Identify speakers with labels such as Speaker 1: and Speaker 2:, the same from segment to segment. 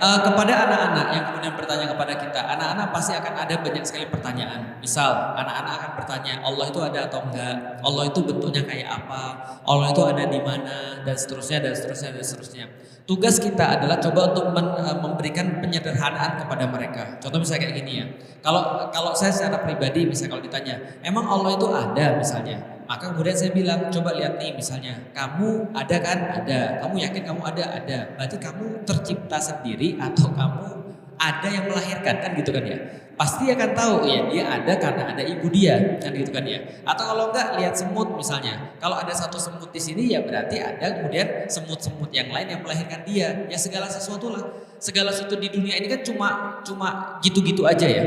Speaker 1: Kepada anak-anak yang kemudian bertanya kepada kita, anak-anak pasti akan ada banyak sekali pertanyaan. Misal, anak-anak akan bertanya, Allah itu ada atau enggak? Allah itu bentuknya kayak apa? Allah itu ada di mana? Dan seterusnya, dan seterusnya, dan seterusnya. Tugas kita adalah coba untuk memberikan penyederhanaan kepada mereka. Contoh misalnya kayak gini ya. Kalau saya secara pribadi, misalnya kalau ditanya, emang Allah itu ada misalnya? Maka kemudian saya bilang, coba lihat nih misalnya, kamu ada kan? Ada. Kamu yakin kamu ada? Ada. Berarti kamu tercipta sendiri atau kamu ada yang melahirkan, kan gitu kan ya? Pasti akan tahu ya, dia ada karena ada ibu dia, kan gitu kan ya? Atau kalau enggak, lihat semut misalnya. Kalau ada satu semut di sini ya berarti ada kemudian semut-semut yang lain yang melahirkan dia. Ya segala sesuatu lah. Segala sesuatu di dunia ini kan cuma gitu-gitu aja ya.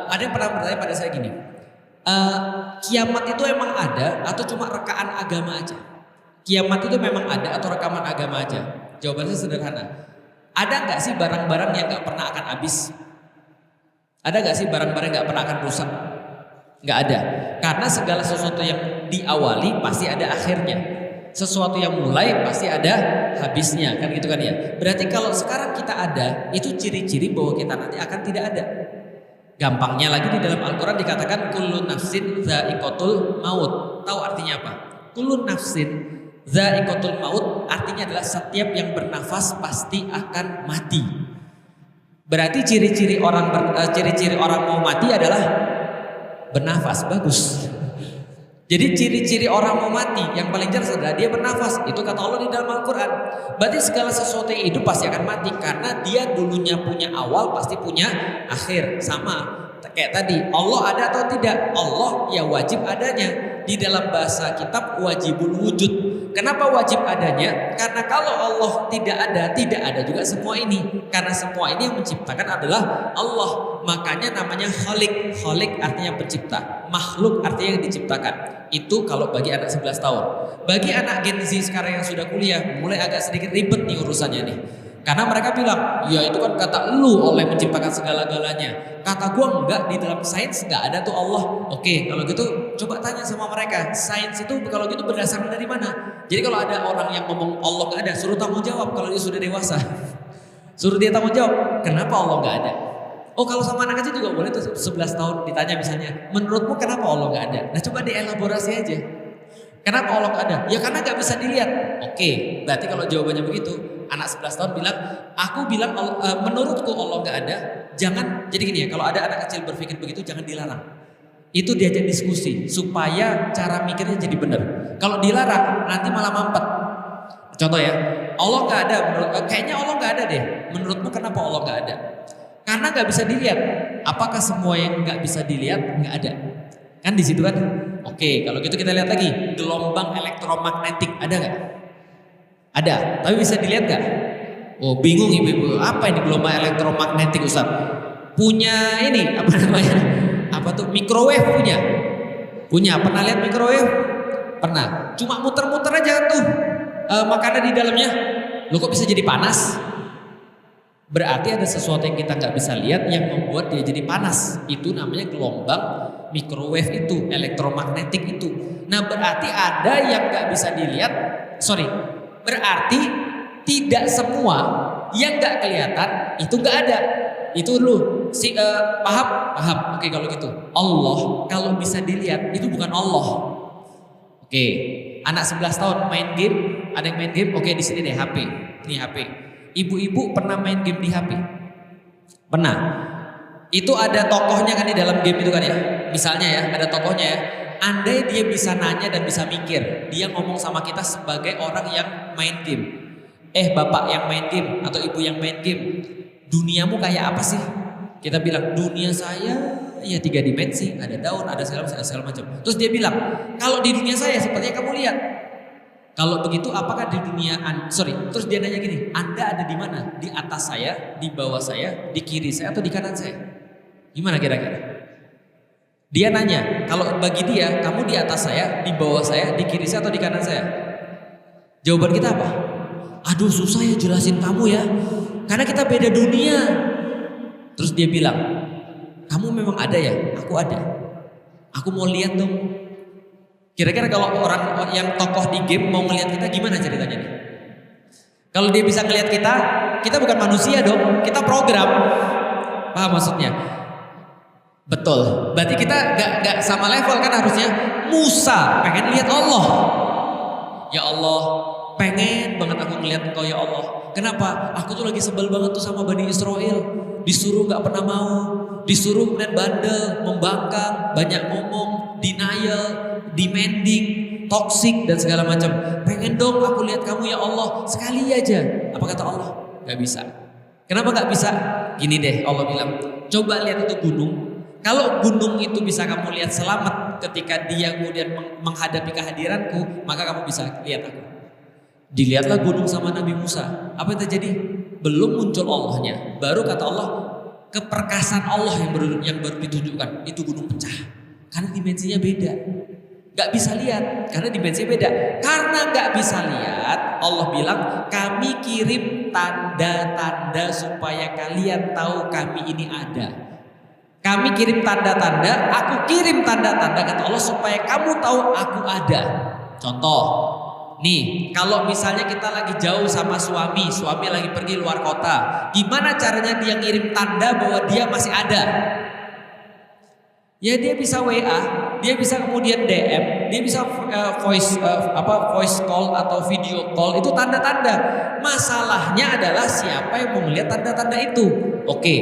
Speaker 1: Ada yang pernah bertanya pada saya gini, kiamat itu emang ada atau cuma rekaan agama aja? Kiamat itu memang ada atau rekaman agama aja? Jawabannya sederhana. Ada nggak sih barang-barang yang nggak pernah akan habis? Ada nggak sih barang-barang yang nggak pernah akan rusak? Nggak ada. Karena segala sesuatu yang diawali pasti ada akhirnya. Sesuatu yang mulai pasti ada habisnya, kan gitu kan ya. Berarti kalau sekarang kita ada, itu ciri-ciri bahwa kita nanti akan tidak ada. Gampangnya lagi di dalam Al-Quran dikatakan kullu nafsin dha'iqatul maut. Tahu artinya apa? Kullu nafsin dha'iqatul maut artinya adalah setiap yang bernafas pasti akan mati. Berarti ciri-ciri orang mau mati adalah bernafas. Bagus. Jadi ciri-ciri orang mau mati yang paling jelas adalah dia bernafas. Itu kata Allah di dalam Al-Quran. Berarti segala sesuatu yang hidup pasti akan mati. Karena dia dulunya punya awal pasti punya akhir. Sama kayak tadi, Allah ada atau tidak? Allah ya wajib adanya. Di dalam bahasa kitab wajibul wujud. Kenapa wajib adanya? Karena kalau Allah tidak ada juga semua ini. Karena semua ini yang menciptakan adalah Allah. Makanya namanya Khalik. Khalik artinya pencipta. Makhluk artinya yang diciptakan. Itu kalau bagi anak 11 tahun. Bagi anak Gen Z sekarang yang sudah kuliah, mulai agak sedikit ribet nih urusannya nih. Karena mereka bilang, ya itu kan kata lu oleh menciptakan segala-galanya. Kata gua enggak, di dalam sains enggak ada tuh Allah. Oke, kalau gitu coba tanya sama mereka, sains itu kalau gitu berdasarkan dari mana? Jadi kalau ada orang yang ngomong Allah enggak ada, suruh tanggung jawab kalau dia sudah dewasa. Suruh dia tanggung jawab, kenapa Allah enggak ada? Oh kalau sama anak kecil juga boleh tuh 11 tahun ditanya misalnya, menurutmu kenapa Allah nggak ada? Nah coba dielaborasi aja. Kenapa Allah nggak ada? Ya karena nggak bisa dilihat. Oke, berarti kalau jawabannya begitu, anak 11 tahun bilang, aku bilang menurutku Allah nggak ada. Jangan, jadi gini ya, kalau ada anak kecil berpikir begitu jangan dilarang. Itu diajak diskusi supaya cara mikirnya jadi benar. Kalau dilarang nanti malah mampet. Contoh ya, Allah nggak ada. Kayaknya Allah nggak ada deh. Menurutmu kenapa Allah nggak ada? Karena nggak bisa dilihat. Apakah semua yang nggak bisa dilihat nggak ada? Kan di situ kan? Oke, kalau gitu kita lihat lagi gelombang elektromagnetik ada nggak? Ada, tapi bisa dilihat nggak? Oh bingung ibu-ibu, apa ini gelombang elektromagnetik Ustaz? Punya ini apa namanya? Apa tuh? Microwave punya? Punya. Pernah lihat microwave? Pernah. Cuma muter-muter aja tuh makanan di dalamnya. Loh kok bisa jadi panas? Berarti ada sesuatu yang kita nggak bisa lihat yang membuat dia jadi panas. Itu namanya gelombang microwave itu, elektromagnetik itu. Nah berarti ada yang nggak bisa dilihat. Berarti tidak semua yang nggak kelihatan itu nggak ada. Itu lu paham? Oke kalau gitu. Allah kalau bisa dilihat itu bukan Allah. Oke, anak 11 tahun main game, ada yang main game. Oke di sini deh HP. Ini HP. Ibu-ibu pernah main game di HP? Pernah. Itu ada tokohnya kan di dalam game itu kan ya. Misalnya ya, ada tokohnya ya. Andai dia bisa nanya dan bisa mikir, dia ngomong sama kita sebagai orang yang main game. Bapak yang main game atau ibu yang main game, duniamu kayak apa sih? Kita bilang dunia saya ya 3 dimensi, ada daun, ada segala macam. Terus dia bilang, kalau di dunia saya seperti yang kamu lihat. Kalau begitu apakah di dunia terus dia nanya gini, Anda ada di mana? Di atas saya, di bawah saya, di kiri saya atau di kanan saya? Gimana kira-kira? Dia nanya, kalau bagi dia kamu di atas saya, di bawah saya, di kiri saya atau di kanan saya? Jawaban kita apa? Aduh susah ya jelasin kamu ya, karena kita beda dunia. Terus dia bilang, kamu memang ada ya? Aku ada. Aku mau lihat dong. Kira-kira kalau orang yang tokoh di game mau ngelihat kita gimana ceritanya nih? Kalau dia bisa ngelihat kita bukan manusia dong, kita program. Paham maksudnya? Betul. Berarti kita gak sama level kan harusnya. Musa pengen lihat Allah. Ya Allah, pengen banget aku ngelihat Engkau ya Allah. Kenapa? Aku tuh lagi sebel banget tuh sama Bani Israel. Disuruh gak pernah mau, disuruh kemudian bandel, membangkang, banyak ngomong, denial, demanding, toxic dan segala macam. Pengen dong aku lihat kamu ya Allah sekali aja. Apa kata Allah? Gak bisa. Kenapa gak bisa? Gini deh, Allah bilang, coba lihat itu gunung. Kalau gunung itu bisa kamu lihat selamat ketika dia kemudian menghadapi kehadiranku, maka kamu bisa lihat aku. Dilihatlah gunung sama Nabi Musa. Apa yang terjadi? Belum muncul Allahnya. Baru kata Allah, keperkasaan Allah yang baru ditunjukkan. Itu gunung pecah. Karena dimensinya beda. Gak bisa lihat karena dimensinya beda. Karena gak bisa lihat, Allah bilang kami kirim tanda-tanda supaya kalian tahu kami ini ada. Kami kirim tanda-tanda, aku kirim tanda-tanda kata Allah supaya kamu tahu aku ada. Contoh, nih kalau misalnya kita lagi jauh sama suami lagi pergi luar kota, gimana caranya dia ngirim tanda bahwa dia masih ada? Ya dia bisa WA, dia bisa kemudian DM, dia bisa voice call atau video call, itu tanda-tanda. Masalahnya adalah siapa yang mau melihat tanda-tanda itu? Oke,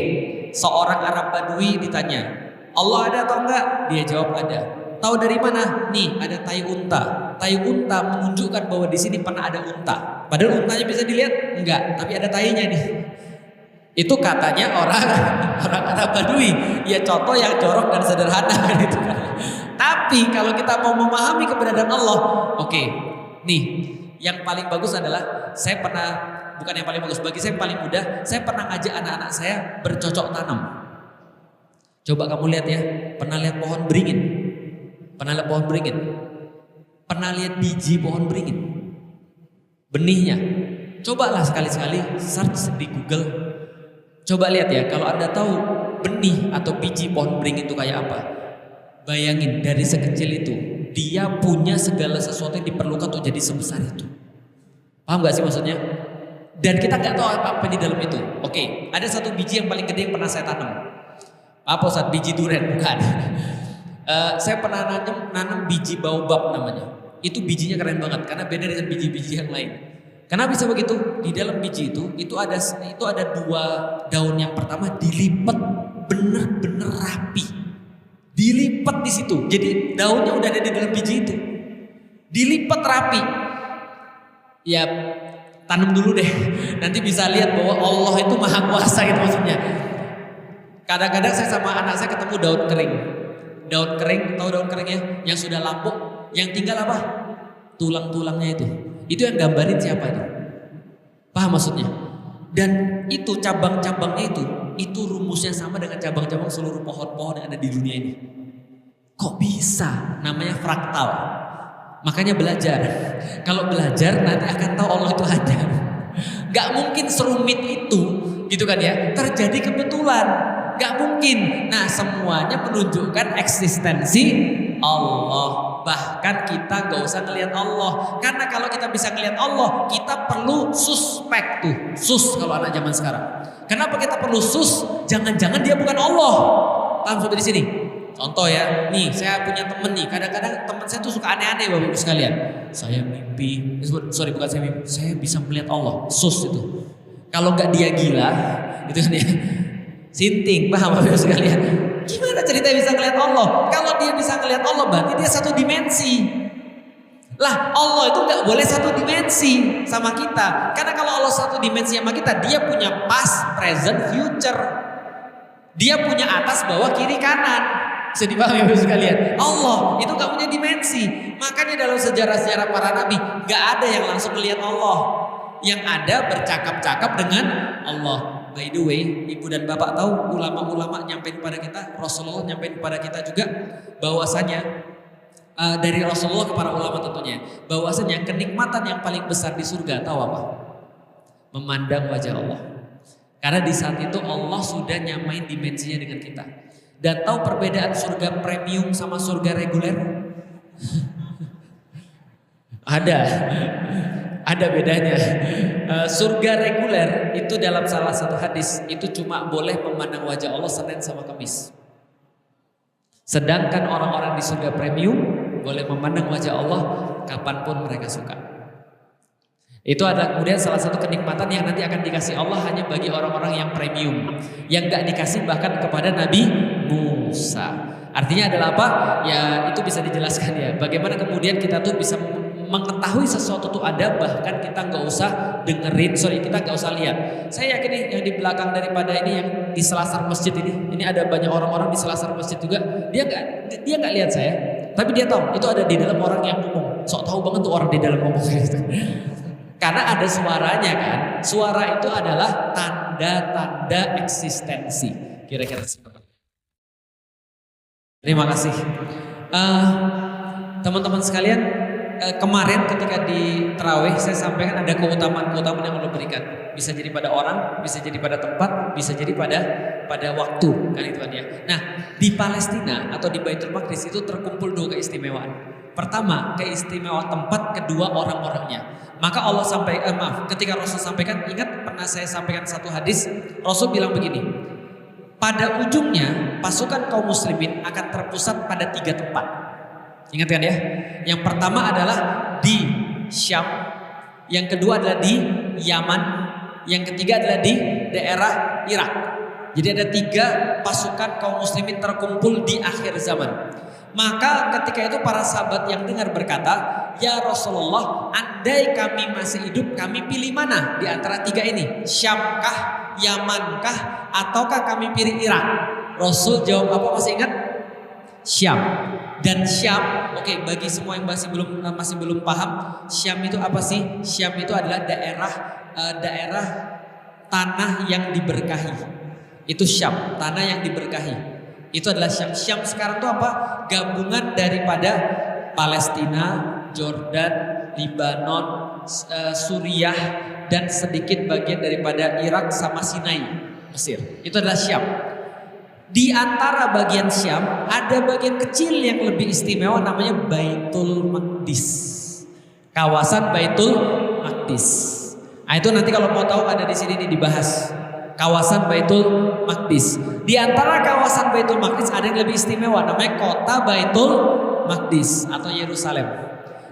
Speaker 1: seorang Arab Badui ditanya, Allah ada atau enggak? Dia jawab ada. Tahu dari mana? Nih ada tai unta. Tai unta menunjukkan bahwa di sini pernah ada unta. Padahal untanya bisa dilihat? Enggak, tapi ada tainya nih. Itu katanya orang Arab Badui. Ya contoh yang jorok dan sederhana gitu kan. Tapi kalau kita mau memahami keberadaan Allah, oke. Nih, yang paling bagus adalah saya pernah, bukan yang paling bagus, bagi saya yang paling mudah, saya pernah ngajak anak-anak saya bercocok tanam. Coba kamu lihat ya, pernah lihat pohon beringin? Pernah lihat pohon beringin? Pernah lihat biji pohon beringin? Benihnya? Cobalah sekali-sekali search di Google. Coba lihat ya, kalau Anda tahu benih atau biji pohon beringin itu kayak apa. Bayangin dari sekecil itu, dia punya segala sesuatu yang diperlukan untuk jadi sebesar itu. Paham gak sih maksudnya? Dan kita gak tahu apa di dalam itu. Oke, ada satu biji yang paling gede yang pernah saya tanam. Apa Ustaz? Biji durian? Bukan. Saya pernah nanam biji baobab namanya. Itu bijinya keren banget karena beda dengan biji-biji yang lain. Kenapa bisa begitu? Di dalam biji itu ada dua daun. Yang pertama dilipat bener-bener rapi. Dilipat di situ. Jadi daunnya udah ada di dalam biji itu. Dilipat rapi. Ya tanam dulu deh. Nanti bisa lihat bahwa Allah itu maha kuasa gitu maksudnya. Kadang-kadang saya sama anak saya ketemu daun kering. Daun kering, tahu daun keringnya? Yang sudah lapuk, yang tinggal apa? Tulang-tulangnya itu. Itu yang gambarin siapa itu? Paham maksudnya? Dan itu cabang-cabangnya itu rumusnya sama dengan cabang-cabang seluruh pohon-pohon yang ada di dunia ini. Kok bisa? Namanya fraktal. Makanya belajar. Kalau belajar nanti akan tahu Allah itu ada. Gak mungkin serumit itu, gitu kan ya? Terjadi kebetulan. Gak mungkin. Nah semuanya menunjukkan eksistensi Allah. Bahkan kita gak usah ngelihat Allah. Karena kalau kita bisa ngelihat Allah, kita perlu suspek tuh. Sus kalau anak zaman sekarang. Kenapa kita perlu sus? Jangan-jangan dia bukan Allah. Paham sampai di sini? Contoh ya, nih saya punya temen nih. Kadang-kadang teman saya tuh suka aneh-aneh Bapak Ibu sekalian. Saya mimpi, bukan saya mimpi. Saya bisa melihat Allah. Sus itu. Kalau gak dia gila, itu kan ya. Sinting, paham Bapak Ibu sekalian? Gimana cerita bisa ngelihat Allah? Kalau dia bisa ngelihat Allah berarti dia satu dimensi. Lah Allah itu gak boleh satu dimensi sama kita. Karena kalau Allah satu dimensi sama kita, dia punya past, present, future. Dia punya atas, bawah, kiri, kanan. Bisa dipahami Bapak Ibu sekalian? Allah itu gak punya dimensi. Makanya dalam sejarah-sejarah para nabi gak ada yang langsung melihat Allah. Yang ada bercakap-cakap dengan Allah. By the way, ibu dan bapak tahu ulama-ulama nyampein kepada kita, Rasulullah nyampein kepada kita juga bahwasanya dari Rasulullah kepada ulama tentunya, bahwasanya kenikmatan yang paling besar di surga tahu apa? Memandang wajah Allah. Karena di saat itu Allah sudah nyamain dimensinya dengan kita. Dan tahu perbedaan surga premium sama surga reguler? Ada. Ada bedanya. Surga reguler itu dalam salah satu hadis itu cuma boleh memandang wajah Allah Senin sama Kamis. Sedangkan orang-orang di surga premium boleh memandang wajah Allah kapanpun mereka suka. Itu adalah kemudian salah satu kenikmatan yang nanti akan dikasih Allah hanya bagi orang-orang yang premium, yang gak dikasih bahkan kepada Nabi Musa. Artinya adalah apa? Ya itu bisa dijelaskan ya. Bagaimana kemudian kita tuh bisa mengetahui sesuatu tuh ada, bahkan kita nggak usah dengerin, kita nggak usah lihat. Saya yakin nih yang di belakang daripada ini, yang di selasar masjid ini ada banyak orang-orang di selasar masjid juga. Dia nggak lihat saya, tapi dia tahu itu ada di dalam orang yang ngomong. Sok tahu banget tuh orang di dalam ngomong gitu. Karena ada suaranya kan. Suara itu adalah tanda-tanda eksistensi. Kira-kira seperti. Terima kasih. Teman-teman sekalian, kemarin ketika di Tarawih saya sampaikan ada keutamaan-keutamaan yang Allah berikan. Bisa jadi pada orang, bisa jadi pada tempat, bisa jadi pada waktu kan itu kan ya. Nah, di Palestina atau di Baitul Maqdis itu terkumpul dua keistimewaan. Pertama, keistimewaan tempat, kedua orang-orangnya. Maka Allah ketika Rasul sampaikan, ingat pernah saya sampaikan satu hadis, Rasul bilang begini. Pada ujungnya pasukan kaum muslimin akan terpusat pada 3 tempat. Ingat kan ya? Yang pertama adalah di Syam, yang kedua adalah di Yaman, yang ketiga adalah di daerah Irak. Jadi ada 3 pasukan kaum muslimin terkumpul di akhir zaman. Maka ketika itu para sahabat yang dengar berkata, "Ya Rasulullah, andai kami masih hidup, kami pilih mana di antara 3 ini? Syamkah, Yamankah, ataukah kami pilih Irak?" Rasul jawab apa, masih ingat? Syam. Dan Syam, oke, bagi semua yang masih belum paham, Syam itu apa sih? Syam itu adalah daerah tanah yang diberkahi. Itu Syam, tanah yang diberkahi. Itu adalah Syam. Syam sekarang itu apa? Gabungan daripada Palestina, Jordan, Libanon, Suriah, dan sedikit bagian daripada Irak sama Sinai, Mesir. Itu adalah Syam. Di antara bagian Syam ada bagian kecil yang lebih istimewa, namanya Baitul Maqdis. Kawasan Baitul Maqdis. Nah, itu nanti kalau mau tahu ada di sini nih dibahas. Kawasan Baitul Maqdis. Di antara kawasan Baitul Maqdis ada yang lebih istimewa, namanya kota Baitul Maqdis atau Yerusalem.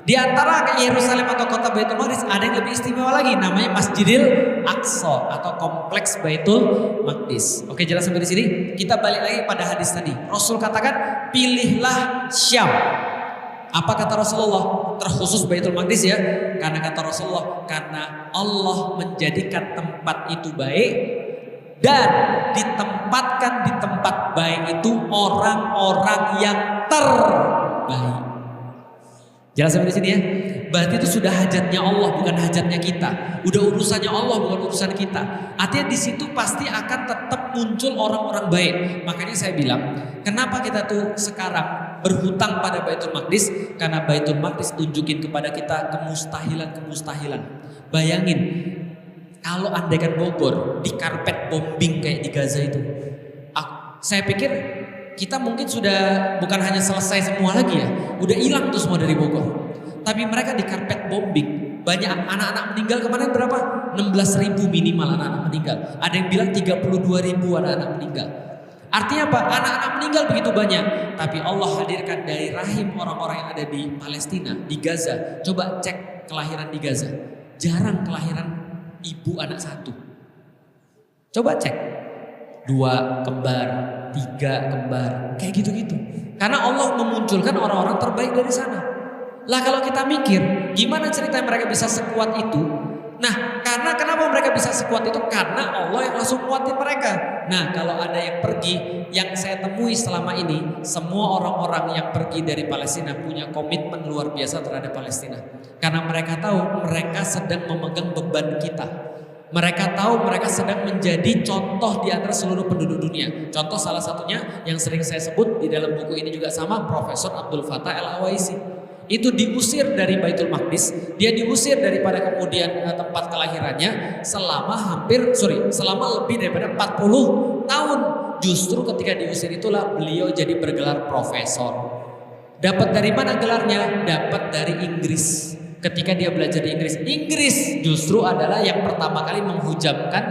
Speaker 1: Di antara Yerusalem atau kota Baitul Maqdis ada yang lebih istimewa lagi, namanya Masjidil Aqsa atau kompleks Baitul Maqdis. Oke, jelas sampai di sini. Kita balik lagi pada hadis tadi. Rasul katakan, pilihlah Syam. Apa kata Rasulullah? Terkhusus Baitul Maqdis ya. Karena kata Rasulullah, karena Allah menjadikan tempat itu baik. Dan ditempatkan di tempat baik itu orang-orang yang terbaik. Jelas sampai di sini ya. Berarti itu sudah hajatnya Allah, bukan hajatnya kita. Udah urusannya Allah, bukan urusan kita. Artinya di situ pasti akan tetap muncul orang-orang baik. Makanya saya bilang, kenapa kita tuh sekarang berhutang pada Baitul Maqdis? Karena Baitul Maqdis tunjukin kepada kita kemustahilan. Bayangin. Kalau andaikan Bogor di karpet bombing kayak di Gaza itu, saya pikir kita mungkin sudah bukan hanya selesai semua lagi ya, udah hilang tuh semua dari Bogor. Tapi mereka di karpet bombing, banyak anak-anak meninggal. Kemarin berapa? 16.000 minimal anak-anak meninggal. Ada yang bilang 32.000 anak-anak meninggal. Artinya apa? Anak-anak meninggal begitu banyak, tapi Allah hadirkan dari rahim orang-orang yang ada di Palestina, di Gaza. Coba cek kelahiran di Gaza, jarang kelahiran ibu anak 1. Coba cek 2 kembar, 3 kembar, kayak gitu-gitu. Karena Allah memunculkan orang-orang terbaik dari sana. Lah kalau kita mikir, gimana cerita mereka bisa sekuat itu? Nah, karena kenapa mereka bisa sekuat itu? Karena Allah yang langsung kuatin mereka. Nah, kalau ada yang pergi, yang saya temui selama ini, semua orang-orang yang pergi dari Palestina punya komitmen luar biasa terhadap Palestina. Karena mereka tahu mereka sedang memegang beban kita. Mereka tahu mereka sedang menjadi contoh di antara seluruh penduduk dunia. Contoh salah satunya yang sering saya sebut di dalam buku ini juga sama, Profesor Abdul Fattah Al-Awaisi. Itu diusir dari Baitul Maqdis, dia diusir daripada kemudian tempat kelahirannya selama lebih daripada 40 tahun. Justru ketika diusir itulah beliau jadi bergelar profesor. Dapat dari mana gelarnya? Dapat dari Inggris. ketika dia belajar di Inggris. Inggris justru adalah yang pertama kali menghujamkan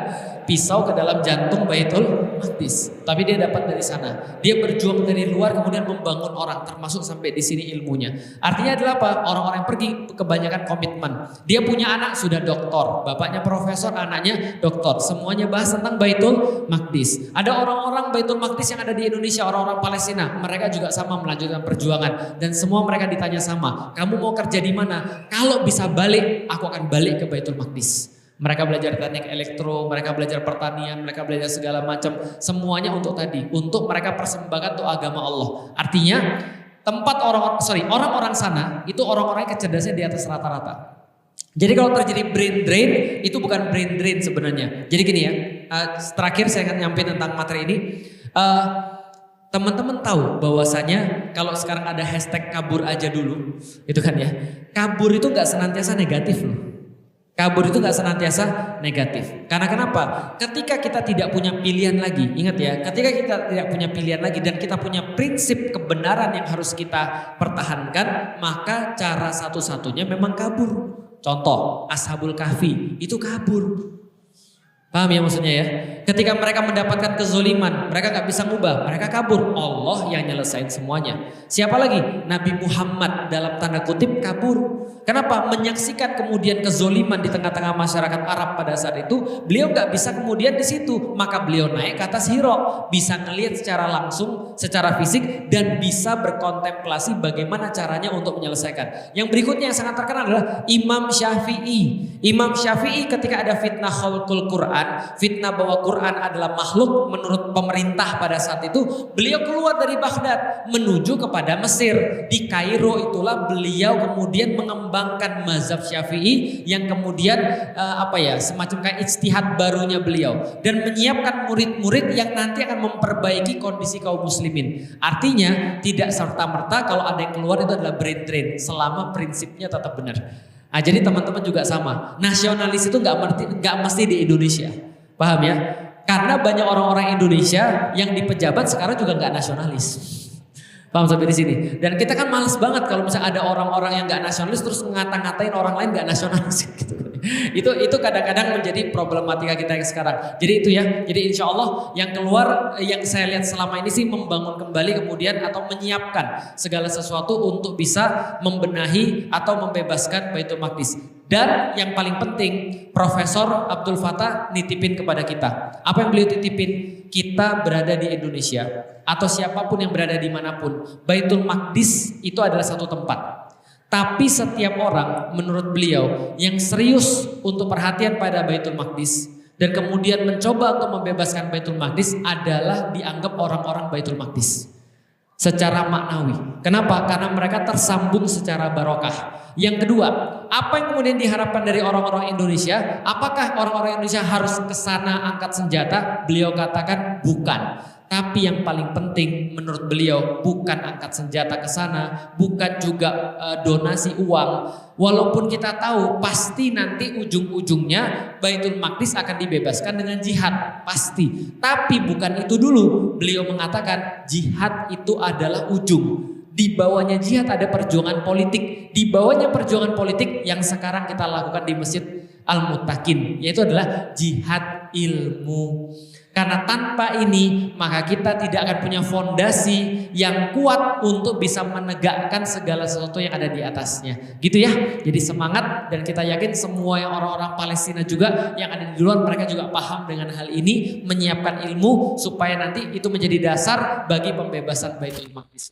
Speaker 1: pisau ke dalam jantung Baitul Maqdis. Tapi dia dapat dari sana. Dia berjuang dari luar kemudian membangun orang, termasuk sampai di sini ilmunya. Artinya adalah apa? Orang-orang yang pergi kebanyakan komitmen. Dia punya anak sudah doktor, bapaknya profesor, anaknya doktor. Semuanya bahas tentang Baitul Maqdis. Ada orang-orang Baitul Maqdis yang ada di Indonesia, orang-orang Palestina. Mereka juga sama melanjutkan perjuangan dan semua mereka ditanya sama. Kamu mau kerja di mana? Kalau bisa balik, aku akan balik ke Baitul Maqdis. Mereka belajar teknik elektro, mereka belajar pertanian, mereka belajar segala macam. Semuanya untuk tadi, untuk mereka persembahkan untuk agama Allah. Artinya tempat orang-orang sana itu orang-orang yang kecerdasannya di atas rata-rata. Jadi kalau terjadi brain drain, itu bukan brain drain sebenarnya. Jadi gini ya, terakhir saya akan nyampein tentang materi ini. Teman-teman tahu bahwasanya kalau sekarang ada hashtag kabur aja dulu, itu kan ya. Kabur itu gak senantiasa negatif loh. Kabur itu gak senantiasa negatif. Karena kenapa? Ketika kita tidak punya pilihan lagi, ingat ya, ketika kita tidak punya pilihan lagi dan kita punya prinsip kebenaran yang harus kita pertahankan, maka cara satu-satunya memang kabur. Contoh, Ashabul Kahfi itu kabur. Paham ya maksudnya ya? Ketika mereka mendapatkan kezoliman, mereka gak bisa ngubah, mereka kabur. Allah yang nyelesain semuanya. Siapa lagi? Nabi Muhammad dalam tanda kutip kabur. Kenapa? Menyaksikan kemudian kezoliman di tengah-tengah masyarakat Arab pada saat itu, beliau gak bisa kemudian di situ, maka beliau naik ke atas Hira, bisa ngelihat secara langsung, secara fisik dan bisa berkontemplasi bagaimana caranya untuk menyelesaikan. Yang berikutnya yang sangat terkenal adalah Imam Syafi'i. Imam Syafi'i ketika ada fitnah khalqul Quran, fitnah bahwa Quran adalah makhluk menurut pemerintah pada saat itu, beliau keluar dari Baghdad menuju kepada Mesir. Di Kairo itulah beliau kemudian mengembangkan mazhab Syafi'i yang kemudian semacam kayak ijtihad barunya beliau dan menyiapkan murid-murid yang nanti akan memperbaiki kondisi kaum muslimin. Artinya tidak serta-merta kalau ada yang keluar itu adalah brain drain selama prinsipnya tetap benar. Nah, jadi teman-teman juga sama. Nasionalis itu nggak mesti di Indonesia, paham ya? Karena banyak orang-orang Indonesia yang di pejabat sekarang juga nggak nasionalis. Paham sampai di sini? Dan kita kan males banget kalau misalnya ada orang-orang yang nggak nasionalis terus ngata-ngatain orang lain nggak nasionalis gitu. Itu kadang-kadang menjadi problematika kita yang sekarang. Jadi itu ya. Jadi insya Allah yang keluar yang saya lihat selama ini sih membangun kembali kemudian atau menyiapkan segala sesuatu untuk bisa membenahi atau membebaskan Baitul Maqdis. Dan yang paling penting Profesor Abdul Fattah nitipin kepada kita. Apa yang beliau titipin? Kita berada di Indonesia atau siapapun yang berada dimanapun, Baitul Maqdis itu adalah satu tempat. Tapi setiap orang menurut beliau yang serius untuk perhatian pada Baitul Maqdis dan kemudian mencoba untuk membebaskan Baitul Maqdis adalah dianggap orang-orang Baitul Maqdis secara maknawi. Kenapa? Karena mereka tersambung secara barokah. Yang kedua, apa yang kemudian diharapkan dari orang-orang Indonesia? Apakah orang-orang Indonesia harus ke sana angkat senjata? Beliau katakan bukan. Tapi yang paling penting menurut beliau bukan angkat senjata ke sana, bukan juga donasi uang. Walaupun kita tahu pasti nanti ujung-ujungnya Baitul Maqdis akan dibebaskan dengan jihad, pasti. Tapi bukan itu dulu. Beliau mengatakan jihad itu adalah ujung. Di bawahnya jihad ada perjuangan politik. Di bawahnya perjuangan politik yang sekarang kita lakukan di Masjid Al-Muttaqin, yaitu adalah jihad ilmu. Karena tanpa ini maka kita tidak akan punya fondasi yang kuat untuk bisa menegakkan segala sesuatu yang ada di atasnya. Gitu ya. Jadi semangat dan kita yakin semua yang orang-orang Palestina juga yang ada di luar mereka juga paham dengan hal ini, menyiapkan ilmu supaya nanti itu menjadi dasar bagi pembebasan Baitul Maqdis.